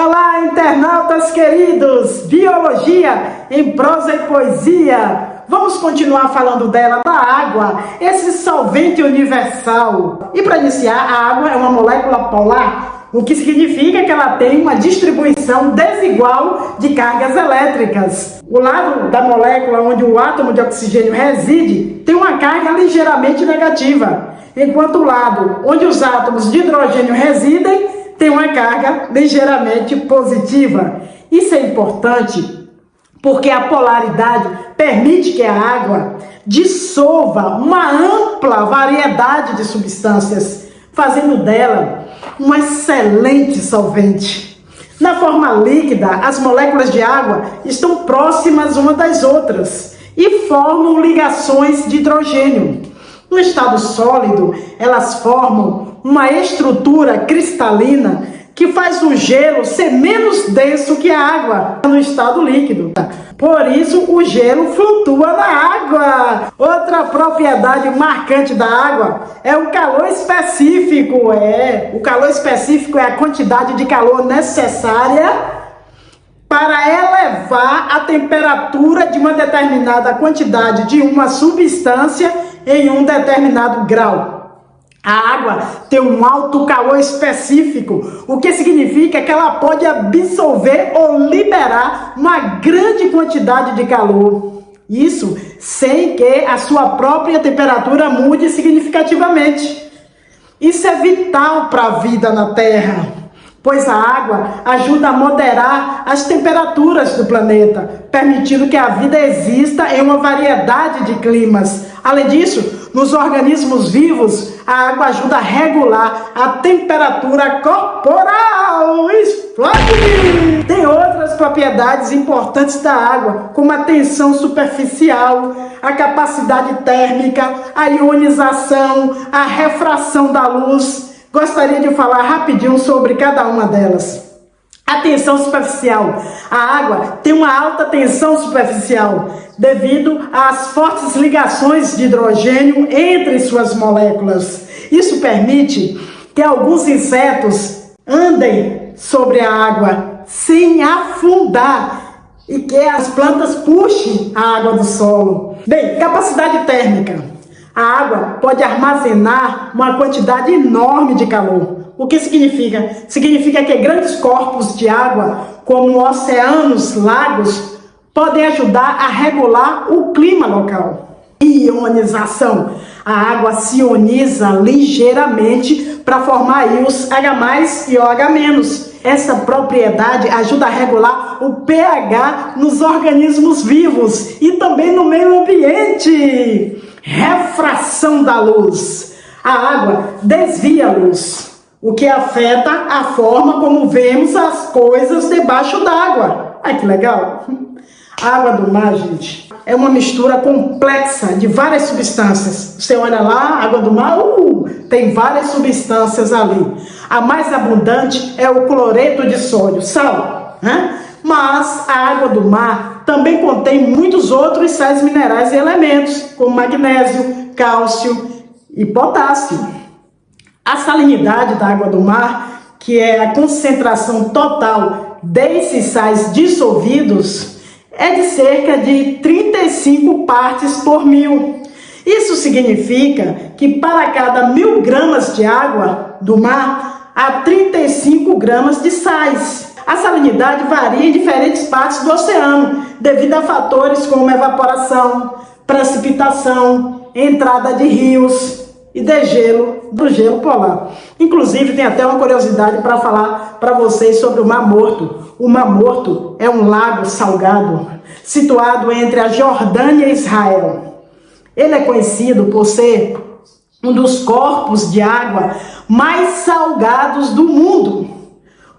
Olá, internautas queridos! Biologia em prosa e poesia. Vamos continuar falando dela, da água, esse solvente universal. E para iniciar, a água é uma molécula polar, o que significa que ela tem uma distribuição desigual de cargas elétricas. O lado da molécula onde o átomo de oxigênio reside tem uma carga ligeiramente negativa, enquanto o lado onde os átomos de hidrogênio residem tem uma carga ligeiramente positiva. Isso é importante porque a polaridade permite que a água dissolva uma ampla variedade de substâncias, fazendo dela um excelente solvente. Na forma líquida, as moléculas de água estão próximas umas das outras e formam ligações de hidrogênio. No estado sólido, elas formam uma estrutura cristalina que faz o gelo ser menos denso que a água no estado líquido. Por isso, o gelo flutua na água. Outra propriedade marcante da água é o calor específico. O calor específico é a quantidade de calor necessária para elevar a temperatura de uma determinada quantidade de uma substância em um determinado grau. A água tem um alto calor específico, o que significa que ela pode absorver ou liberar uma grande quantidade de calor. Isso sem que a sua própria temperatura mude significativamente. Isso é vital para a vida na Terra, pois a água ajuda a moderar as temperaturas do planeta, permitindo que a vida exista em uma variedade de climas. Além disso, nos organismos vivos, a água ajuda a regular a temperatura corporal. Explode! Tem outras propriedades importantes da água, como a tensão superficial, a capacidade térmica, a ionização, a refração da luz. Gostaria de falar rapidinho sobre cada uma delas. A tensão superficial. A água tem uma alta tensão superficial devido às fortes ligações de hidrogênio entre suas moléculas. Isso permite que alguns insetos andem sobre a água sem afundar e que as plantas puxem a água do solo. Bem, capacidade térmica. A água pode armazenar uma quantidade enorme de calor. O que significa? Significa que grandes corpos de água, como oceanos, lagos, podem ajudar a regular o clima local. Ionização. A água se ioniza ligeiramente para formar íons H+, e OH-. Essa propriedade ajuda a regular o pH nos organismos vivos e também no meio ambiente. Refração da luz. A água desvia a luz, o que afeta a forma como vemos as coisas debaixo d'água. Ai, que legal! A água do mar, gente, é uma mistura complexa de várias substâncias. Você olha lá, a água do mar, tem várias substâncias ali. A mais abundante é o cloreto de sódio, sal, né? Mas a água do mar também contém muitos outros sais minerais e elementos, como magnésio, cálcio e potássio. A salinidade da água do mar, que é a concentração total desses sais dissolvidos, é de cerca de 35 partes por mil. Isso significa que para cada 1000 gramas de água do mar, há 35 gramas de sais. A salinidade varia em diferentes partes do oceano, devido a fatores como evaporação, precipitação, entrada de rios e degelo do gelo polar. Inclusive, tem até uma curiosidade para falar para vocês sobre o Mar Morto. O Mar Morto é um lago salgado, situado entre a Jordânia e Israel. Ele é conhecido por ser um dos corpos de água mais salgados do mundo,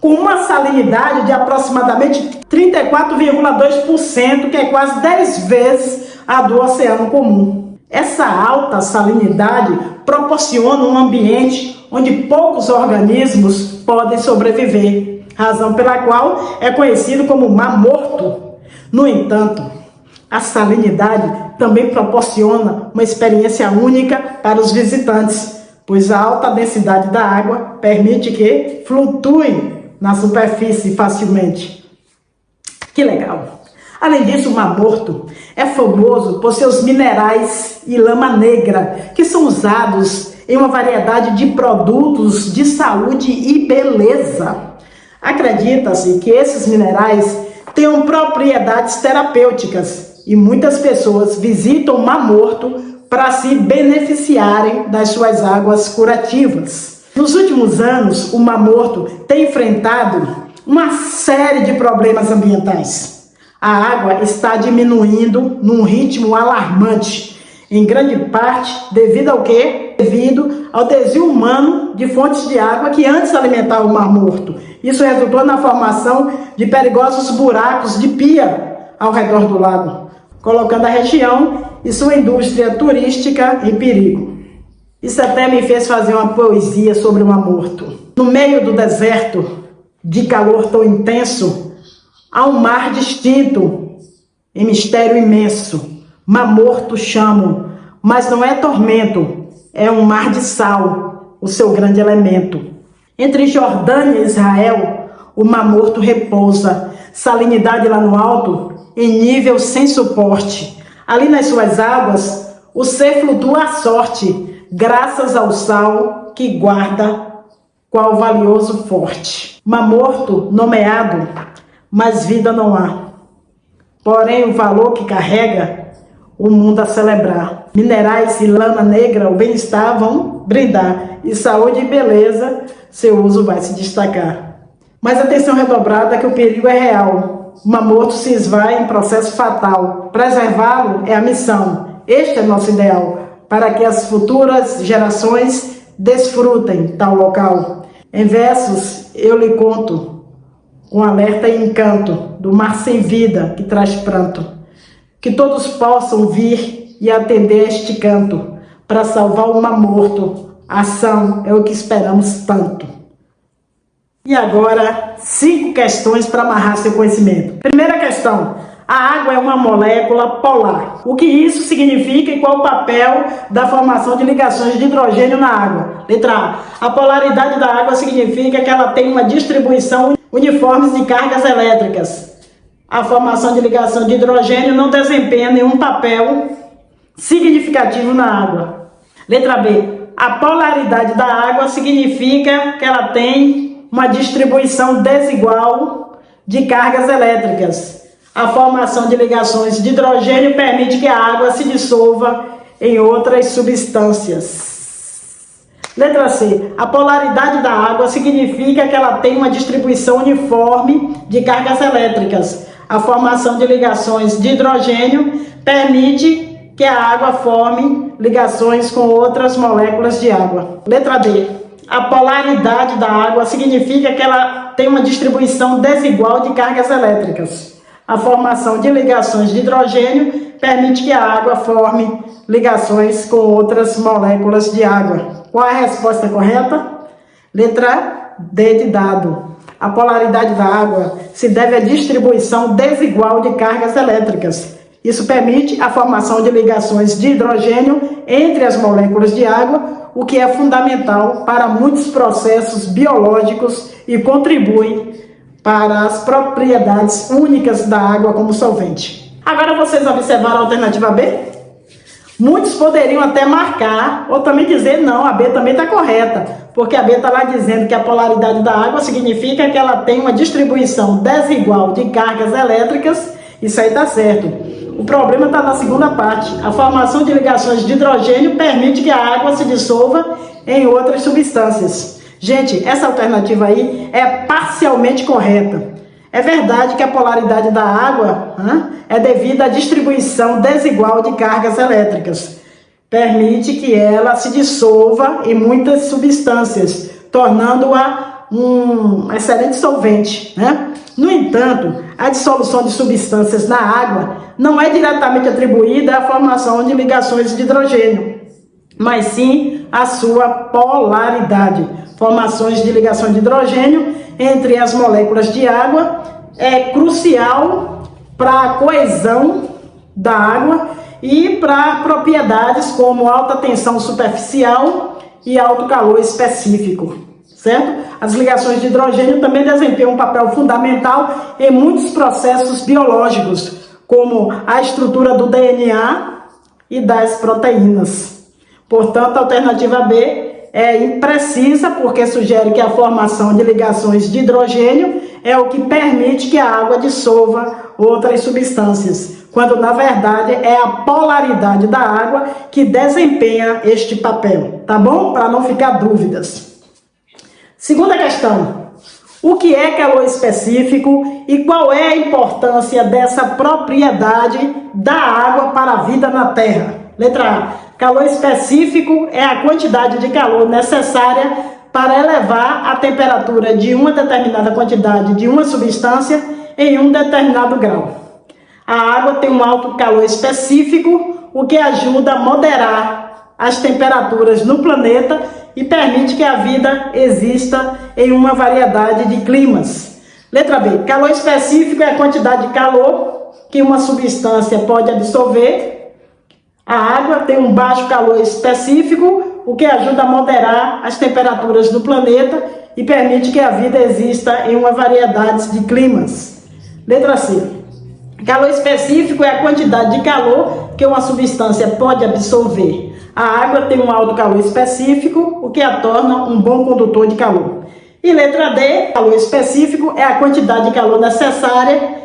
com uma salinidade de aproximadamente 34,2%, que é quase 10 vezes a do oceano comum. Essa alta salinidade proporciona um ambiente onde poucos organismos podem sobreviver, razão pela qual é conhecido como Mar Morto. No entanto, a salinidade também proporciona uma experiência única para os visitantes, pois a alta densidade da água permite que flutuem na superfície facilmente. Que legal! Além disso, o Mar Morto é famoso por seus minerais e lama negra, que são usados em uma variedade de produtos de saúde e beleza. Acredita-se que esses minerais tenham propriedades terapêuticas e muitas pessoas visitam o Mar Morto para se beneficiarem das suas águas curativas. Nos últimos anos, o Mar Morto tem enfrentado uma série de problemas ambientais. A água está diminuindo num ritmo alarmante, em grande parte devido ao quê? Devido ao desvio humano de fontes de água que antes alimentavam o Mar Morto. Isso resultou na formação de perigosos buracos de pia ao redor do lago, colocando a região e sua indústria turística em perigo. Isso até me fez fazer uma poesia sobre o Mar Morto. No meio do deserto, de calor tão intenso, há um mar distinto, em mistério imenso. Mar Morto chamam, mas não é tormento, é um mar de sal, o seu grande elemento. Entre Jordânia e Israel, o Mar Morto repousa, salinidade lá no alto, em nível sem suporte. Ali nas suas águas, o ser flutua à sorte, graças ao sal que guarda qual valioso forte. Mar Morto nomeado, mas vida não há. Porém, o valor que carrega, o mundo a celebrar. Minerais e lama negra, o bem-estar vão brindar. E saúde e beleza, seu uso vai se destacar. Mas atenção redobrada que o perigo é real. O Mar Morto se esvai em processo fatal. Preservá-lo é a missão. Este é nosso ideal, para que as futuras gerações desfrutem tal local. Em versos eu lhe conto, com alerta e encanto do mar sem vida que traz pranto. Que todos possam vir e atender este canto para salvar o Mar Morto. A ação é o que esperamos tanto. E agora, 5 questões para amarrar seu conhecimento. Primeira questão. A água é uma molécula polar. O que isso significa e qual o papel da formação de ligações de hidrogênio na água? Letra A. A polaridade da água significa que ela tem uma distribuição uniforme de cargas elétricas. A formação de ligação de hidrogênio não desempenha nenhum papel significativo na água. Letra B. A polaridade da água significa que ela tem uma distribuição desigual de cargas elétricas. A formação de ligações de hidrogênio permite que a água se dissolva em outras substâncias. Letra C. A polaridade da água significa que ela tem uma distribuição uniforme de cargas elétricas. A formação de ligações de hidrogênio permite que a água forme ligações com outras moléculas de água. Letra D. A polaridade da água significa que ela tem uma distribuição desigual de cargas elétricas. A formação de ligações de hidrogênio permite que a água forme ligações com outras moléculas de água. Qual é a resposta correta? Letra D de dado. A polaridade da água se deve à distribuição desigual de cargas elétricas. Isso permite a formação de ligações de hidrogênio entre as moléculas de água, o que é fundamental para muitos processos biológicos e contribui para as propriedades únicas da água como solvente. Agora vocês observaram a alternativa B? Muitos poderiam até marcar ou também dizer não, a B também está correta, porque a B está lá dizendo que a polaridade da água significa que ela tem uma distribuição desigual de cargas elétricas. Isso aí está certo. O problema está na segunda parte. A formação de ligações de hidrogênio permite que a água se dissolva em outras substâncias. Gente, essa alternativa aí é parcialmente correta. É verdade que a polaridade da água é devida à distribuição desigual de cargas elétricas. Permite que ela se dissolva em muitas substâncias, tornando-a um excelente solvente, né? No entanto, a dissolução de substâncias na água não é diretamente atribuída à formação de ligações de hidrogênio, mas sim à sua polaridade. Formações de ligação de hidrogênio entre as moléculas de água é crucial para a coesão da água e para propriedades como alta tensão superficial e alto calor específico. certo? As ligações de hidrogênio também desempenham um papel fundamental em muitos processos biológicos, como a estrutura do DNA e das proteínas. Portanto, a alternativa B é imprecisa, porque sugere que a formação de ligações de hidrogênio é o que permite que a água dissolva outras substâncias, quando na verdade é a polaridade da água que desempenha este papel, tá bom? Para não ficar dúvidas. Segunda questão: o que é calor específico e qual é a importância dessa propriedade da água para a vida na Terra? Letra A. Calor específico é a quantidade de calor necessária para elevar a temperatura de uma determinada quantidade de uma substância em um determinado grau. A água tem um alto calor específico, o que ajuda a moderar as temperaturas no planeta e permite que a vida exista em uma variedade de climas. Letra B. Calor específico é a quantidade de calor que uma substância pode absorver. A água tem um baixo calor específico, o que ajuda a moderar as temperaturas do planeta e permite que a vida exista em uma variedade de climas. Letra C. Calor específico é a quantidade de calor que uma substância pode absorver. A água tem um alto calor específico, o que a torna um bom condutor de calor. E letra D. Calor específico é a quantidade de calor necessária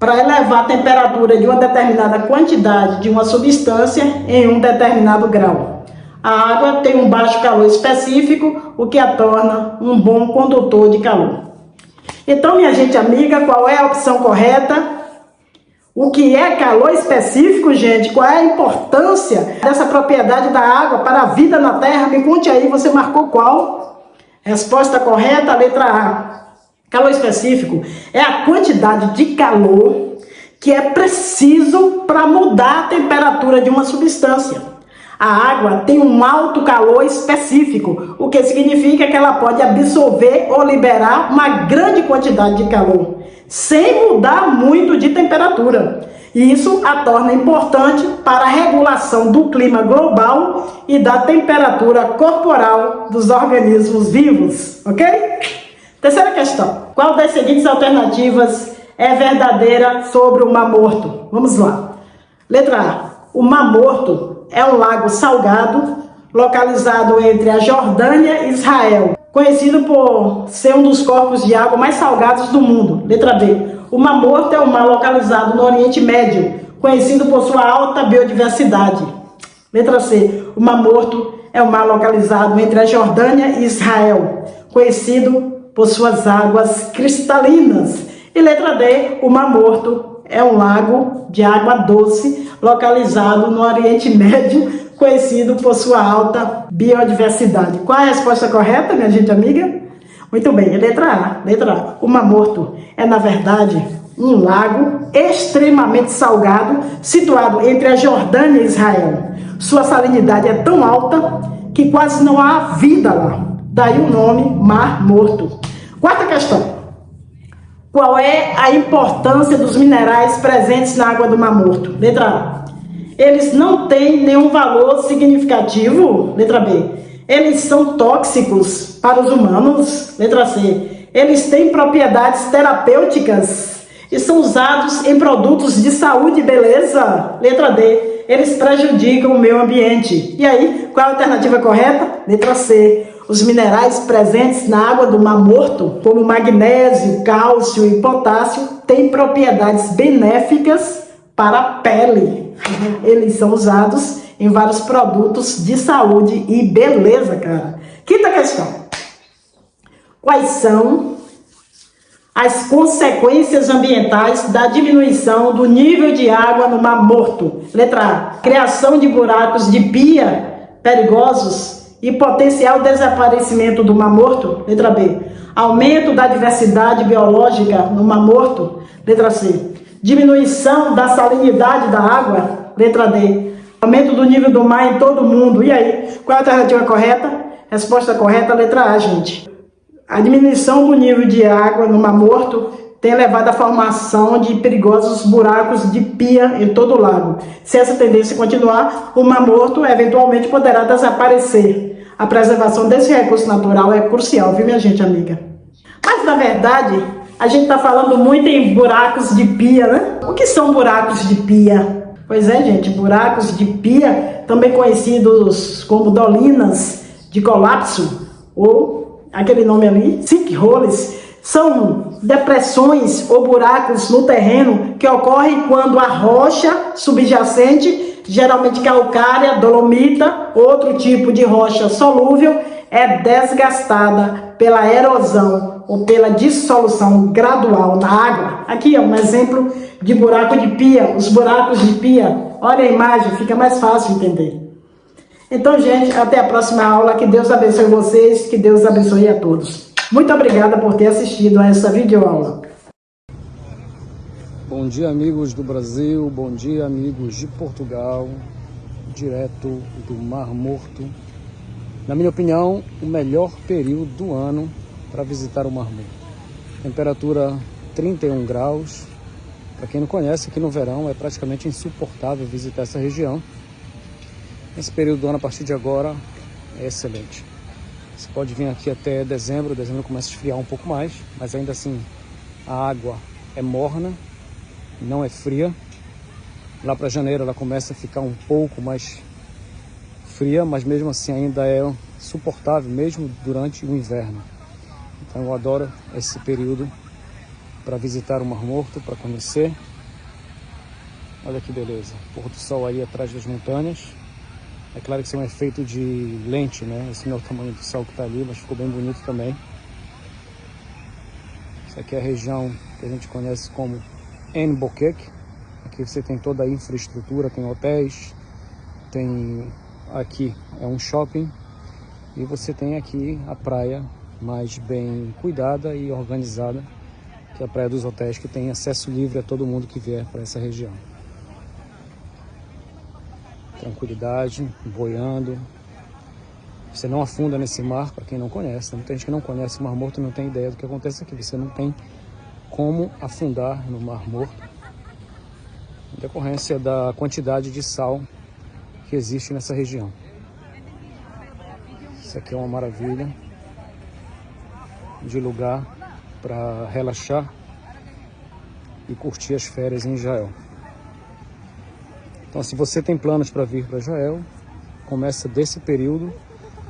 para elevar a temperatura de uma determinada quantidade de uma substância em um determinado grau. A água tem um baixo calor específico, o que a torna um bom condutor de calor. Então, minha gente amiga, qual é a opção correta? O que é calor específico, gente? Qual é a importância dessa propriedade da água para a vida na Terra? Me conte aí, você marcou qual? Resposta correta, letra A. Calor específico é a quantidade de calor que é preciso para mudar a temperatura de uma substância. A água tem um alto calor específico, o que significa que ela pode absorver ou liberar uma grande quantidade de calor, sem mudar muito de temperatura. E isso a torna importante para a regulação do clima global e da temperatura corporal dos organismos vivos, ok? Terceira questão. Qual das seguintes alternativas é verdadeira sobre o Mar Morto? Vamos lá. Letra A. O Mar Morto é um lago salgado localizado entre a Jordânia e Israel, conhecido por ser um dos corpos de água mais salgados do mundo. Letra B. O Mar Morto é um mar localizado no Oriente Médio, conhecido por sua alta biodiversidade. Letra C. O Mar Morto é um mar localizado entre a Jordânia e Israel, conhecido por suas águas cristalinas. E letra D, o Mar Morto é um lago de água doce localizado no Oriente Médio, conhecido por sua alta biodiversidade. Qual é a resposta correta, minha gente amiga? Muito bem, letra A. Letra A. O Mar Morto é, na verdade, um lago extremamente salgado, situado entre a Jordânia e Israel. Sua salinidade é tão alta que quase não há vida lá. Daí o nome Mar Morto. Quarta questão. Qual é a importância dos minerais presentes na água do Mar Morto? Letra A. Eles não têm nenhum valor significativo. Letra B. Eles são tóxicos para os humanos. Letra C. Eles têm propriedades terapêuticas e são usados em produtos de saúde e beleza. Letra D. Eles prejudicam o meio ambiente. E aí, qual é a alternativa correta? Letra C. Os minerais presentes na água do Mar Morto, como magnésio, cálcio e potássio, têm propriedades benéficas para a pele. Eles são usados em vários produtos de saúde e beleza, cara. Quinta questão. Quais são as consequências ambientais da diminuição do nível de água no Mar Morto? Letra A. Criação de buracos de pia perigosos e potencial desaparecimento do Mar Morto. Letra B. Aumento da diversidade biológica no Mar Morto. Letra C. Diminuição da salinidade da água. Letra D. Aumento do nível do mar em todo o mundo. E aí, qual é a alternativa correta? Resposta correta, letra A, gente. A diminuição do nível de água no Mar Morto tem levado à formação de perigosos buracos de pia em todo o lago. Se essa tendência continuar, o Mar Morto eventualmente poderá desaparecer. a preservação desse recurso natural é crucial, viu, minha gente amiga? Mas, na verdade, a gente está falando muito em buracos de pia, né? O que são buracos de pia? Pois é, gente, buracos de pia, também conhecidos como dolinas de colapso, ou aquele nome ali, sinkholes, são depressões ou buracos no terreno que ocorrem quando a rocha subjacente, geralmente calcária, dolomita, outro tipo de rocha solúvel, é desgastada pela erosão ou pela dissolução gradual na água. Aqui é um exemplo de buraco de pia, os buracos de pia. Olha a imagem, fica mais fácil entender. Então, gente, até a próxima aula. Que Deus abençoe vocês, que Deus abençoe a todos. Muito obrigada por ter assistido a essa videoaula. Bom dia, amigos do Brasil, bom dia, amigos de Portugal, direto do Mar Morto. Na minha opinião, o melhor período do ano para visitar o Mar Morto. Temperatura 31 graus. Para quem não conhece, aqui no verão é praticamente insuportável visitar essa região. Esse período do ano, a partir de agora, é excelente. Você pode vir aqui até dezembro começa a esfriar um pouco mais, mas ainda assim a água é morna, não é fria. Lá para janeiro ela começa a ficar um pouco mais fria, mas mesmo assim ainda é suportável, mesmo durante o inverno. Então eu adoro esse período para visitar o Mar Morto, para conhecer. Olha que beleza, pôr do sol aí atrás das montanhas. É claro que isso é um efeito de lente, né? Esse não é o tamanho do sol que está ali, mas ficou bem bonito também. Essa aqui é a região que a gente conhece como Enbokek. Aqui você tem toda a infraestrutura, tem hotéis, tem aqui é um shopping e você tem aqui a praia mais bem cuidada e organizada, que é a praia dos hotéis, que tem acesso livre a todo mundo que vier para essa região. Tranquilidade, boiando. Você não afunda nesse mar, para quem não conhece. Tem muita gente que não conhece o Mar Morto e não tem ideia do que acontece aqui. Você não tem como afundar no Mar Morto, em decorrência da quantidade de sal que existe nessa região. Isso aqui é uma maravilha de lugar para relaxar e curtir as férias em Israel. Então, se você tem planos para vir para Israel, começa desse período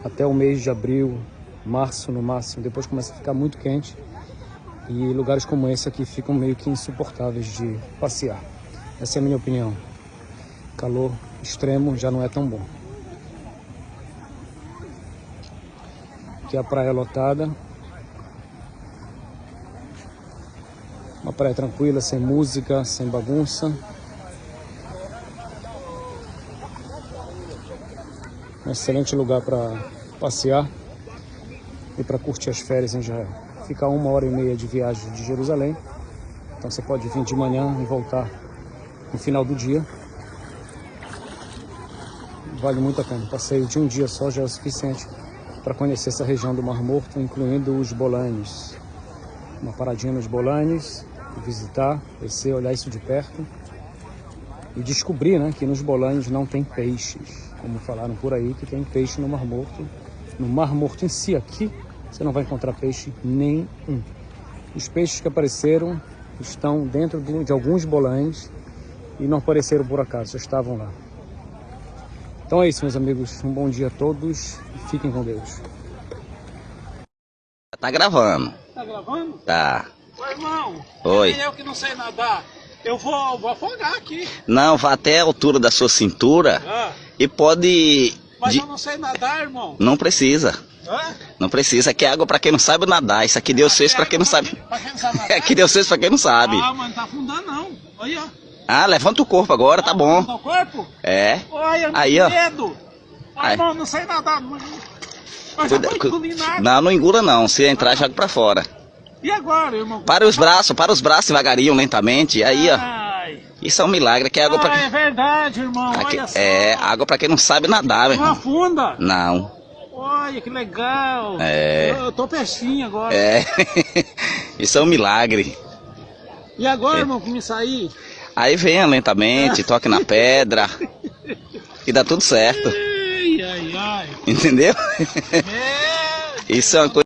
até o mês de abril, março no máximo. Depois começa a ficar muito quente e lugares como esse aqui ficam meio que insuportáveis de passear. Essa é a minha opinião. Calor extremo já não é tão bom. Aqui é a praia lotada. Uma praia tranquila, sem música, sem bagunça. Um excelente lugar para passear e para curtir as férias em Israel. Fica 1h30 de viagem de Jerusalém. Então você pode vir de manhã e voltar no final do dia. Vale muito a pena. O passeio de um dia só já é o suficiente para conhecer essa região do Mar Morto, incluindo os Bolanes. Uma paradinha nos Bolanes, visitar, descer, olhar isso de perto e descobrir, né, que nos Bolanes não tem peixes, como falaram por aí que tem peixe no Mar Morto. No Mar Morto em si aqui você não vai encontrar peixe nenhum. Os peixes que apareceram estão dentro de alguns Bolanes e não apareceram por acaso, já estavam lá. Então é isso, meus amigos, um bom dia a todos e fiquem com Deus. Tá gravando. Tá gravando? Tá. Ô, irmão, Oi. eu que não sei nadar, eu vou afogar aqui. Não, vá até a altura da sua cintura e pode... Mas eu não sei nadar, irmão. Não precisa. Hã? Não precisa, aqui é água pra quem não sabe nadar. Isso aqui Deus fez pra quem não sabe. Pra quem não sabe nadar? Aqui Deus fez pra quem não sabe. Ah, mas não tá afundando não. Aí, ó. Ah, levanta o corpo agora, tá bom. No corpo? É. Olha, Aí, ó. medo. Ai, Aí. irmão, não sei nadar. Mas já Cuida, tô engolindo água. não engula não. Se entrar, joga pra fora. E agora, irmão? Para os braços devagarinho, lentamente. E aí, ó. Ai. Isso é um milagre, que é água pra... É verdade, irmão. Aqui, Olha só. é, água pra quem não sabe nadar, meu Não irmão. afunda. Não. Olha, que legal. É. Eu tô peixinho agora. É. Isso é um milagre. E agora, irmão, pra me sair? Aí venha lentamente, toque na pedra e dá tudo certo. Ai, ai, ai. Entendeu? Meu Isso é uma coisa